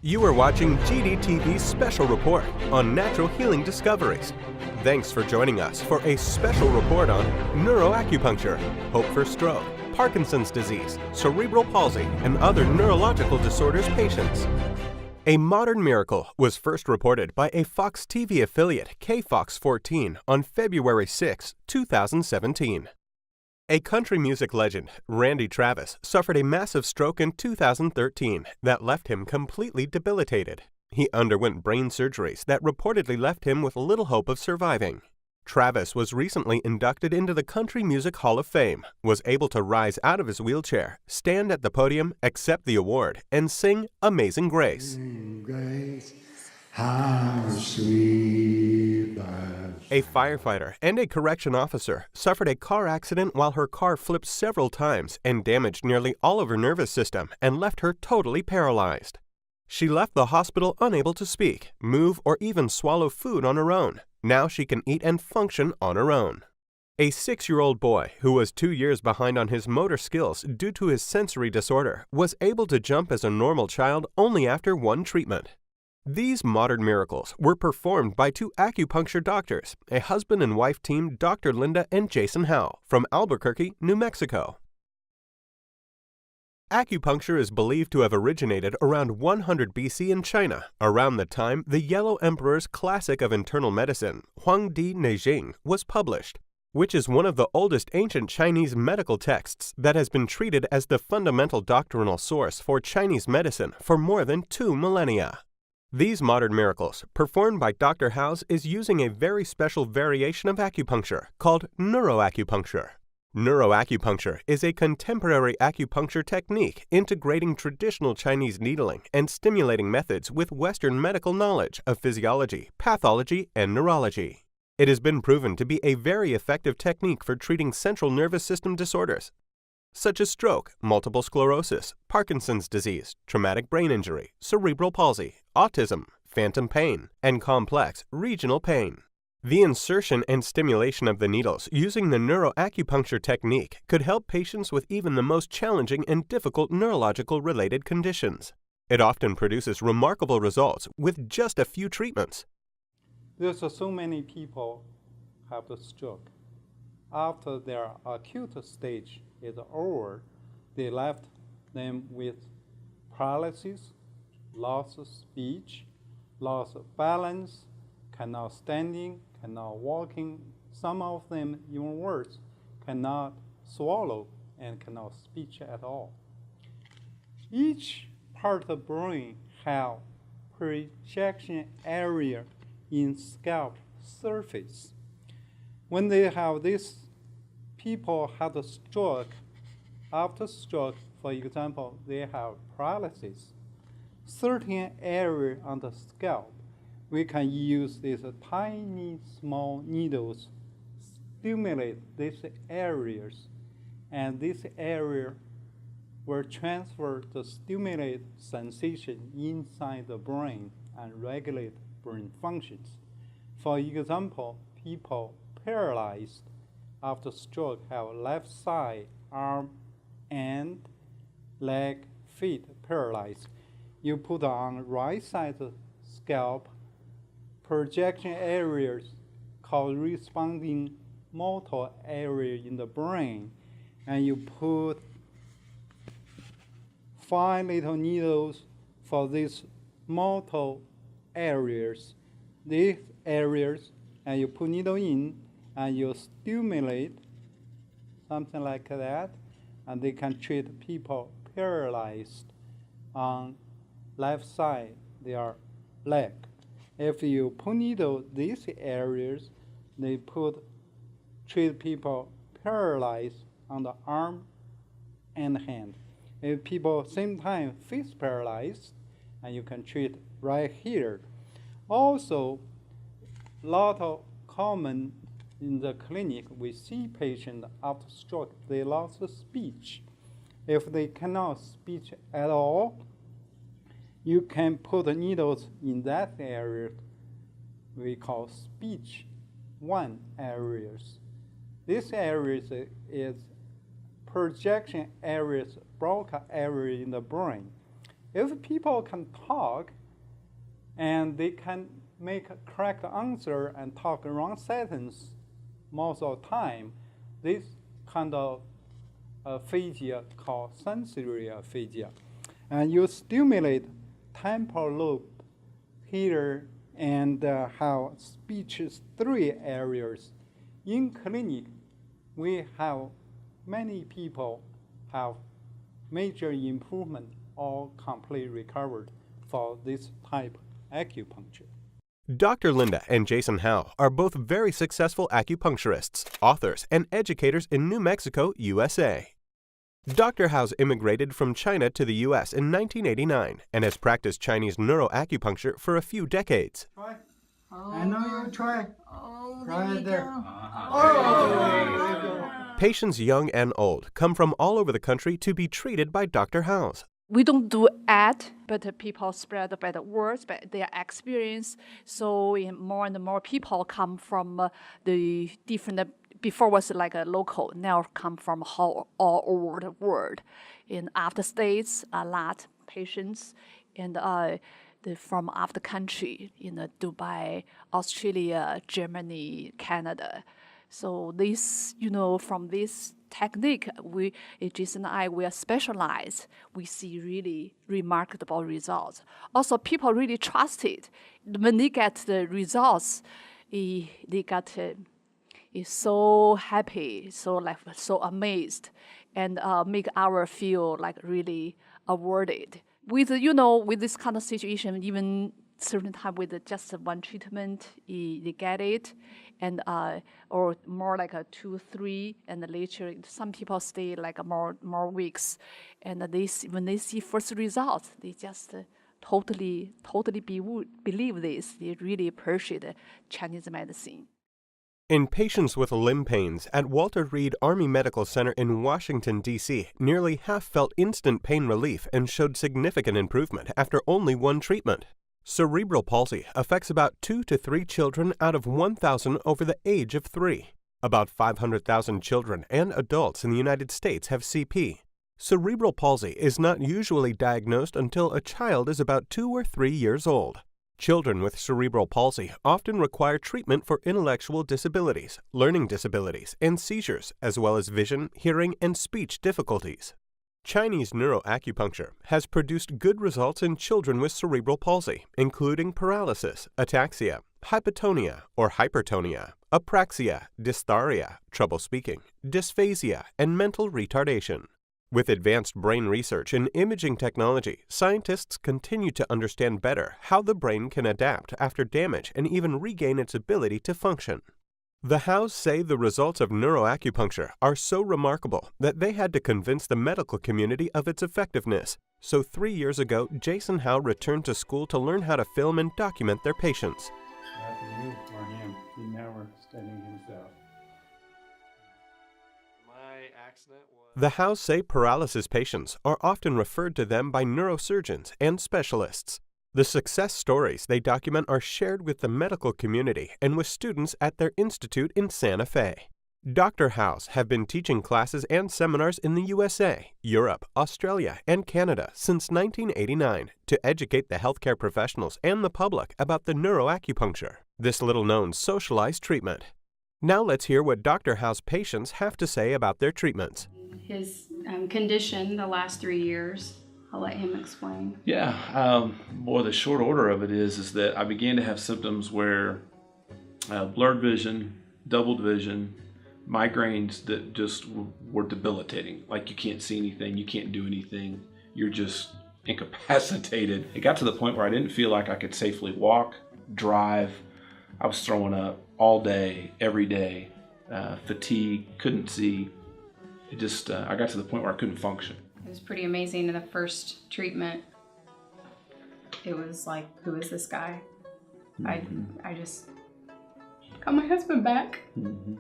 You are watching GDTV's special report on natural healing discoveries. Thanks for joining us for a special report on neuroacupuncture, hope for stroke, Parkinson's disease, cerebral palsy, and other neurological disorders patients. A modern miracle was first reported by a Fox TV affiliate, KFOX 14, on February 6, 2017. A country music legend, Randy Travis, suffered a massive stroke in 2013 that left him completely debilitated. He underwent brain surgeries that reportedly left him with little hope of surviving. Travis was recently inducted into the Country Music Hall of Fame, was able to rise out of his wheelchair, stand at the podium, accept the award, and sing Amazing Grace. How sweet a firefighter and a correction officer suffered a car accident while her car flipped several times and damaged nearly all of her nervous system and left her totally paralyzed. She left the hospital unable to speak, move, or even swallow food on her own. Now she can eat and function on her own. A 6-year-old boy who was 2 years behind on his motor skills due to his sensory disorder was able to jump as a normal child only after one treatment. These modern miracles were performed by 2 acupuncture doctors, a husband and wife team, Dr. Linda and Jason Howe, from Albuquerque, New Mexico. Acupuncture is believed to have originated around 100 BC in China, around the time the Yellow Emperor's classic of internal medicine, Huangdi Neijing, was published, which is one of the oldest ancient Chinese medical texts that has been treated as the fundamental doctrinal source for Chinese medicine for more than 2 millennia. These modern miracles, performed by Dr. House, is using a very special variation of acupuncture called neuroacupuncture. Neuroacupuncture is a contemporary acupuncture technique integrating traditional Chinese needling and stimulating methods with Western medical knowledge of physiology, pathology, and neurology. It has been proven to be a very effective technique for treating central nervous system disorders, such as stroke, multiple sclerosis, Parkinson's disease, traumatic brain injury, cerebral palsy, autism, phantom pain, and complex regional pain. The insertion and stimulation of the needles using the neuroacupuncture technique could help patients with even the most challenging and difficult neurological related conditions. It often produces remarkable results with just a few treatments. There's so many people have the stroke. After their acute stage is over, they left them with paralysis, loss of speech, loss of balance, cannot standing, cannot walking. Some of them, even worse, cannot swallow and cannot speak at all. Each part of the brain has projection area in scalp surface. When they have this, people have a stroke. After stroke, for example, they have paralysis. Certain area on the scalp, we can use these tiny small needles, stimulate these areas, and this area will transfer the stimulate sensation inside the brain and regulate brain functions. For example, people paralyzed after stroke have left side, arm, and leg, feet paralyzed. You put on right side scalp projection areas corresponding motor area in the brain, and you put 5 little needles for these motor areas. These areas, and you put needle in, and you stimulate something like that, and they can treat people paralyzed on left side, their leg. If you put needle these areas, they treat people paralyzed on the arm and hand. If people same time face paralyzed, and you can treat right here. Also, lot of common in the clinic, we see patients after stroke, they lost speech. If they cannot speak at all, you can put needles in that area we call speech 1 areas. This area is projection areas, broca area in the brain. If people can talk and they can make a correct answer and talk a wrong sentence most of the time, this kind of aphasia called sensory aphasia. And you stimulate temporal lobe here and have speech 3 areas. In clinic, we have many people have major improvement or complete recovered for this type of acupuncture. Dr. Linda and Jason Howe are both very successful acupuncturists, authors, and educators in New Mexico, USA. Dr. Howe immigrated from China to the U.S. in 1989 and has practiced Chinese neuroacupuncture for a few decades. Try. I know you try. Right there. Patients young and old come from all over the country to be treated by Dr. Howe. We don't do ad, but people spread by the words, by their experience. So more and more people come from the different, before was like a local, now come from all over the world. In other states, a lot patients, and from other country, in Dubai, Australia, Germany, Canada. So this, from this technique, Jason and I, we are specialized. We see really remarkable results. Also, people really trust it. When they get the results, they got is so happy, so amazed, and make our feel like really awarded. With with this kind of situation, even certain time with just one treatment, they get it, and or more like a 2, 3, and later some people stay like more weeks, and when they see first results, they just totally believe this. They really appreciate Chinese medicine. In patients with limb pains at Walter Reed Army Medical Center in Washington, D.C., nearly half felt instant pain relief and showed significant improvement after only one treatment. Cerebral palsy affects about 2 to 3 children out of 1,000 over the age of 3. About 500,000 children and adults in the United States have CP. Cerebral palsy is not usually diagnosed until a child is about 2 or 3 years old. Children with cerebral palsy often require treatment for intellectual disabilities, learning disabilities, and seizures, as well as vision, hearing, and speech difficulties. Chinese neuroacupuncture has produced good results in children with cerebral palsy, including paralysis, ataxia, hypotonia or hypertonia, apraxia, dysarthria, trouble speaking, dysphasia, and mental retardation. With advanced brain research and imaging technology, scientists continue to understand better how the brain can adapt after damage and even regain its ability to function. The Howes say the results of neuroacupuncture are so remarkable that they had to convince the medical community of its effectiveness. So 3 years ago, Jason Howe returned to school to learn how to film and document their patients. That's new for him. He never studied himself. The Howes say paralysis patients are often referred to them by neurosurgeons and specialists. The success stories they document are shared with the medical community and with students at their institute in Santa Fe. Dr. Howes have been teaching classes and seminars in the USA, Europe, Australia, and Canada since 1989 to educate the healthcare professionals and the public about the neuroacupuncture, this little-known socialized treatment. Now let's hear what Dr. Howes' patients have to say about their treatments. His condition the last 3 years, I'll let him explain. Yeah, boy, the short order of it is that I began to have symptoms where blurred vision, doubled vision, migraines that just were debilitating. Like you can't see anything, you can't do anything, you're just incapacitated. It got to the point where I didn't feel like I could safely walk, drive. I was throwing up all day, every day, fatigue, couldn't see. It just, I got to the point where I couldn't function. It was pretty amazing. In the first treatment, it was like, who is this guy? Mm-hmm. I just got my husband back. Mm-hmm.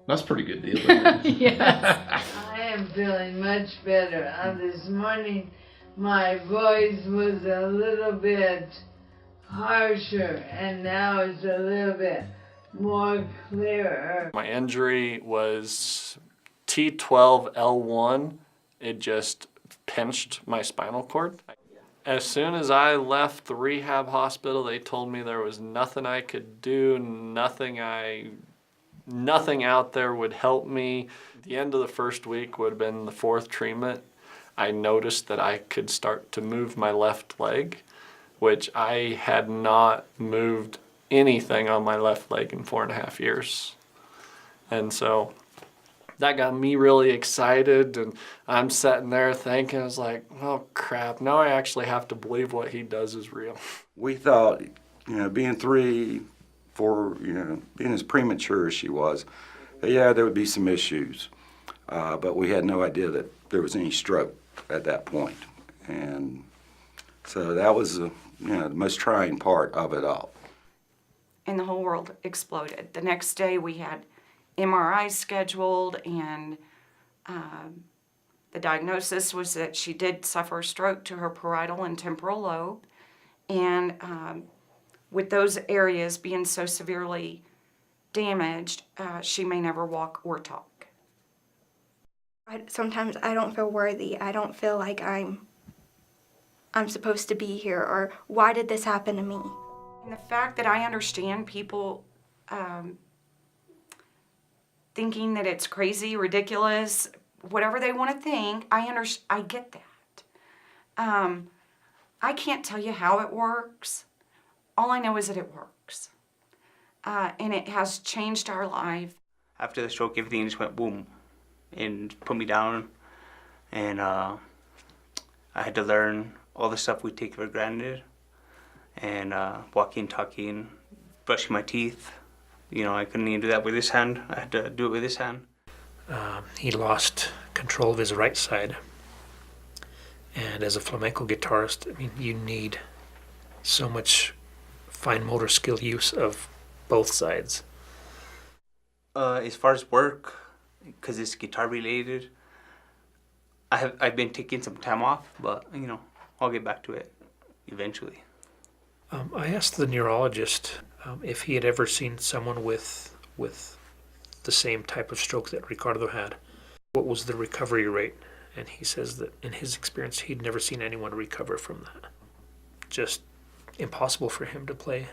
That's a pretty good deal, isn't it? Yes. I am feeling much better. This morning, my voice was a little bit harsher, and now it's a little bit more clearer. My injury was T12L1. It just pinched my spinal cord. As soon as I left the rehab hospital, they told me there was nothing I could do, nothing out there would help me. The end of the first week would have been the 4th treatment. I noticed that I could start to move my left leg, which I had not moved anything on my left leg in 4.5 years. And so that got me really excited, and I'm sitting there thinking, I was like, oh crap, now I actually have to believe what he does is real. We thought, being 3, 4, being as premature as she was, yeah, there would be some issues. But we had no idea that there was any stroke at that point. And so that was the most trying part of it all. And the whole world exploded. The next day we had MRIs scheduled, and the diagnosis was that she did suffer a stroke to her parietal and temporal lobe. And with those areas being so severely damaged, she may never walk or talk. Sometimes I don't feel worthy. I don't feel like I'm supposed to be here, or why did this happen to me? And the fact that I understand people thinking that it's crazy, ridiculous, whatever they want to think, I get that. I can't tell you how it works. All I know is that it works. And it has changed our life. After the stroke, everything just went boom and put me down. And I had to learn all the stuff we take for granted. And walking, talking, brushing my teeth. I couldn't even do that with this hand. I had to do it with this hand. He lost control of his right side. And as a flamenco guitarist, you need so much fine motor skill use of both sides. As far as work, because it's guitar related, I've been taking some time off, but I'll get back to it eventually. I asked the neurologist if he had ever seen someone with the same type of stroke that Ricardo had. What was the recovery rate? And he says that in his experience, he'd never seen anyone recover from that. Just impossible for him to play.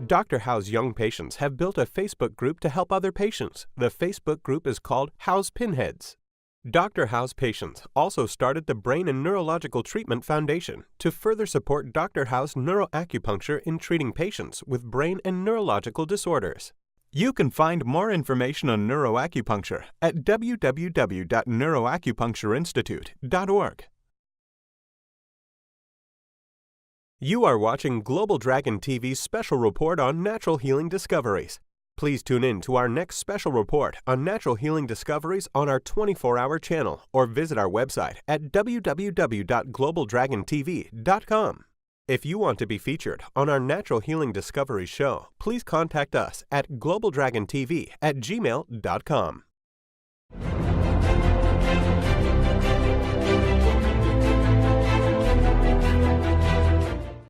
Dr. Howe's young patients have built a Facebook group to help other patients. The Facebook group is called Howe's Pinheads. Dr. Howe's patients also started the Brain and Neurological Treatment Foundation to further support Dr. Howe's neuroacupuncture in treating patients with brain and neurological disorders. You can find more information on neuroacupuncture at www.neuroacupunctureinstitute.org. You are watching Global Dragon TV's special report on natural healing discoveries. Please tune in to our next special report on natural healing discoveries on our 24-hour channel, or visit our website at www.globaldragontv.com. If you want to be featured on our Natural Healing Discoveries show, please contact us at globaldragontv@gmail.com.